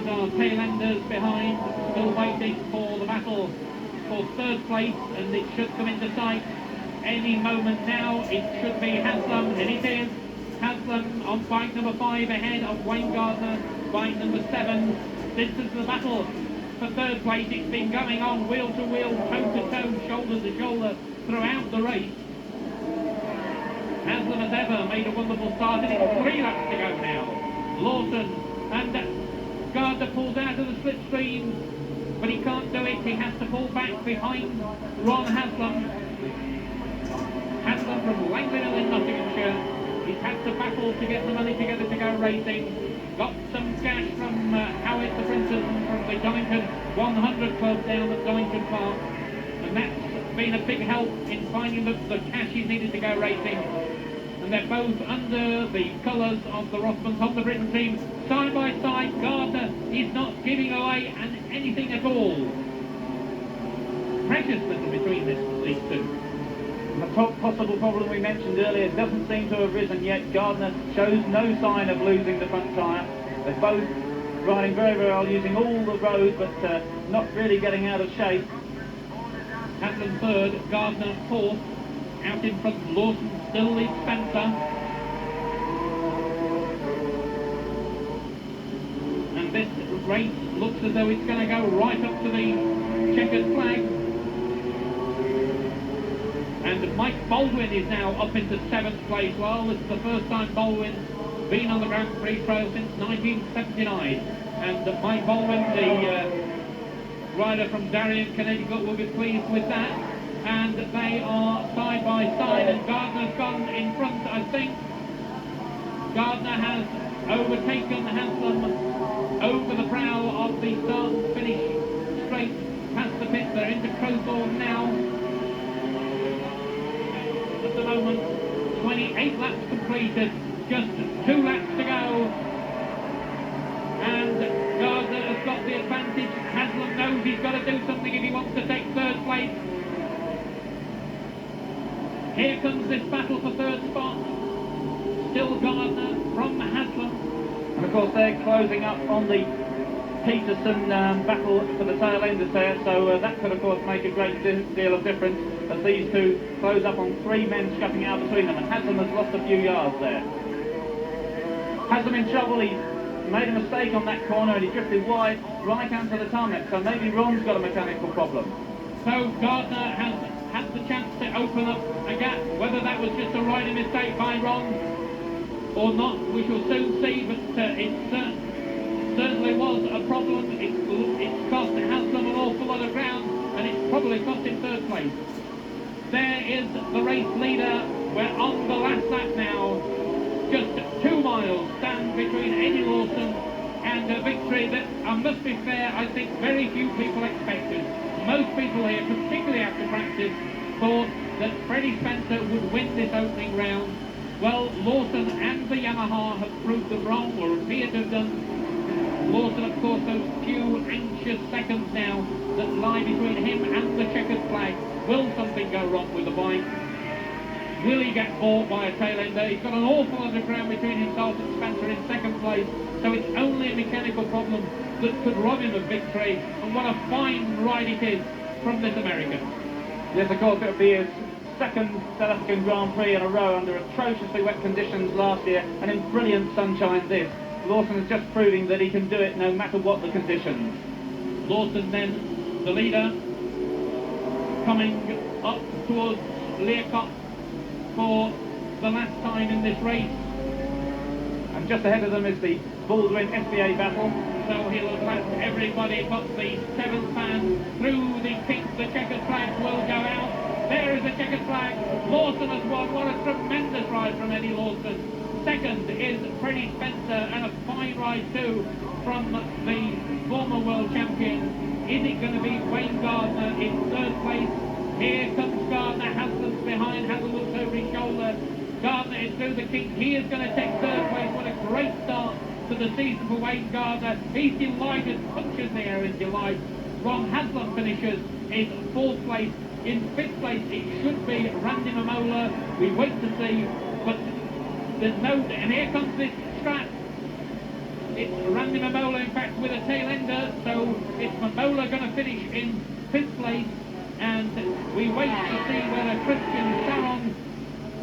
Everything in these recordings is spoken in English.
are tail-enders behind, still waiting for the battle for third place, and it should come into sight any moment now. It should be Haslam, and it is. Haslam on bike number 5 ahead of Wayne Gardner, bike number 7. This is the battle for third place. It's been going on wheel to wheel, toe to toe, shoulder to shoulder throughout the race. Haslam as ever made a wonderful start, and it's 3 laps to go now. Lawson and Gardner pulls out of the slipstream, but he can't do it. He has to pull back behind Ron Haslam. Haslam from Langdon in Nottinghamshire. He's had to battle to get the money together to go racing. Got some cash from Howard the Princess from the Donington 100 Club down at Donington Park. And that's been a big help in finding the cash he's needed to go racing. And they're both under the colours of the Rothmans of the Britain team. Side by side, Gardner is not giving away anything at all. Precious little between these two. The possible problem we mentioned earlier doesn't seem to have risen yet. Gardner shows no sign of losing the front tyre. They're both riding very, very well, using all the road, but not really getting out of shape. Haslam third, Gardner fourth. Out in front, Lawson still leads Spencer. And this race looks as though it's going to go right up to the checkered flag. And Mike Baldwin is now up into 7th place. Well, this is the first time Baldwin's been on the Grand Prix trail since 1979. And Mike Baldwin, the rider from Darien, Connecticut, will be pleased with that. And they are side by side, and Gardner's gone in front, I think. Gardner has overtaken Haslam over the brow of the start and finish straight past the pit. They're into Crowthorne now. At the moment, 28 laps completed, just 2 laps to go, and Gardner has got the advantage. Haslam knows he's got to do something if he wants to take third place. Here comes this battle for third spot. Still Gardner from Haslam. And of course they're closing up on the Peterson battle for the tail enders there, so that could of course make a great deal of difference as these two close up on 3 men scuffing out between them, and Haslam has lost a few yards there. Haslam in trouble. He made a mistake on that corner and he drifted wide right onto the tarmac, so maybe Ron's got a mechanical problem. So Gardner has had the chance to open up a gap. Whether that was just a riding mistake by Ron or not, we shall soon see, but it certainly was a problem. It's cost Haslam an awful lot of ground, and it's probably cost him third place. There is the race leader. We're on the last lap now. Just 2 miles stand between Eddie Lawson and a victory that, I must be fair, I think very few people expected. Most people here, particularly after practice, thought that Freddie Spencer would win this opening round. Well, Lawson and the Yamaha have proved them wrong, or appear to have done. Lawson, of course, those few anxious seconds now that lie between him and the checkered flag. Will something go wrong with the bike? Will he get bought by a tail ender? He's got an awful lot of ground between himself and Spencer in second place, so it's only a mechanical problem that could rob him of victory. And what a fine ride it is from this American. Yes, of course, it will be his second South African Grand Prix in a row under atrociously wet conditions last year, and in brilliant sunshine this. Lawson is just proving that he can do it no matter what the conditions. Lawson then, the leader, coming up towards Learcott for the last time in this race. And just ahead of them is the Baldwin SBA battle. So he'll have lapped everybody but the 7th man through the pit. The checkered flag will go out. There is the checkered flag. Lawson has won. What a tremendous ride from Eddie Lawson. Second is Freddie Spencer, and a fine ride too from the former world champion. Is it going to be Wayne Gardner in third place? Here comes Gardner. Haslam's behind. Haslam looks over his shoulder. Gardner is through the king. He is going to take third place. What a great start to the season for Wayne Gardner. He's delighted, punches the air in delight. Ron Haslam finishes in 4th place. In 5th place it should be Randy Mamola. We wait to see, but there's no... And here comes this strap. It's Randy Mamola, in fact, with a tail ender, so it's Mamola going to finish in 5th place, and we wait to see whether Christian Saron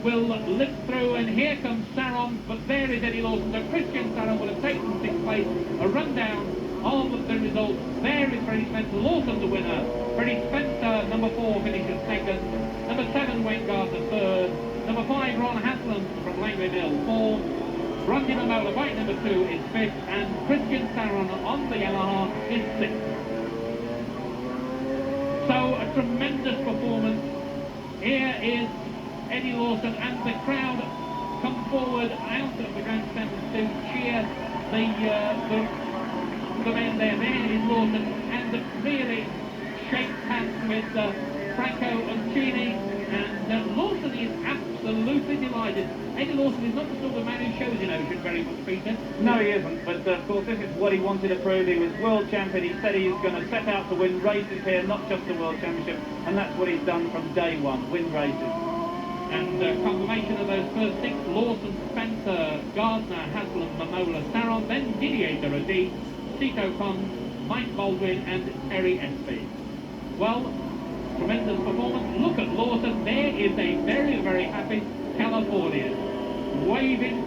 will lift through, and here comes Saron, but there is Eddie Lawson. So Christian Saron will have taken 6th place. A rundown of the results. There is Freddie Spencer, Lawson the winner. Freddie Spencer, number 4, finishes 2nd. Number 7, Wayne Gardner, 3rd. Number 5, Ron Haslam from Langley Mill, 4th. Randy Mamola, bike number 2, is 5th, and Christian Saron on the Yamaha is 6th. So a tremendous performance. Here is Eddie Lawson, and the crowd come forward out of the grandstand to cheer the men there. There is Lawson, and really shakes hands with Franco Uncini, and Lawson is absolutely delighted. Eddie Lawson is not the sort of man who shows emotion very much, Peter. No, he isn't, but of course this is what he wanted to prove. He was world champion. He said he was going to set out to win races here, not just the world championship, and that's what he's done from day one, win races. And confirmation of those first 6, Lawson, Spencer, Gardner, Haslam, Mamola, Saron, then Didier Duradi, Cito Con, Mike Baldwin, and Terry Espy. Well, tremendous performance. Look at Lawson. There is a very, very happy Californian waving.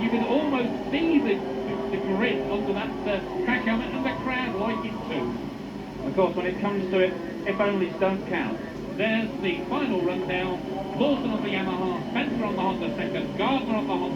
You can almost see the grin under that crash helmet, and the crowd like it too. Of course, when it comes to it, if onlys don't count. There's the final rundown. Lawson on the Yamaha, Spencer on the Honda 2nd, Gardner on the Honda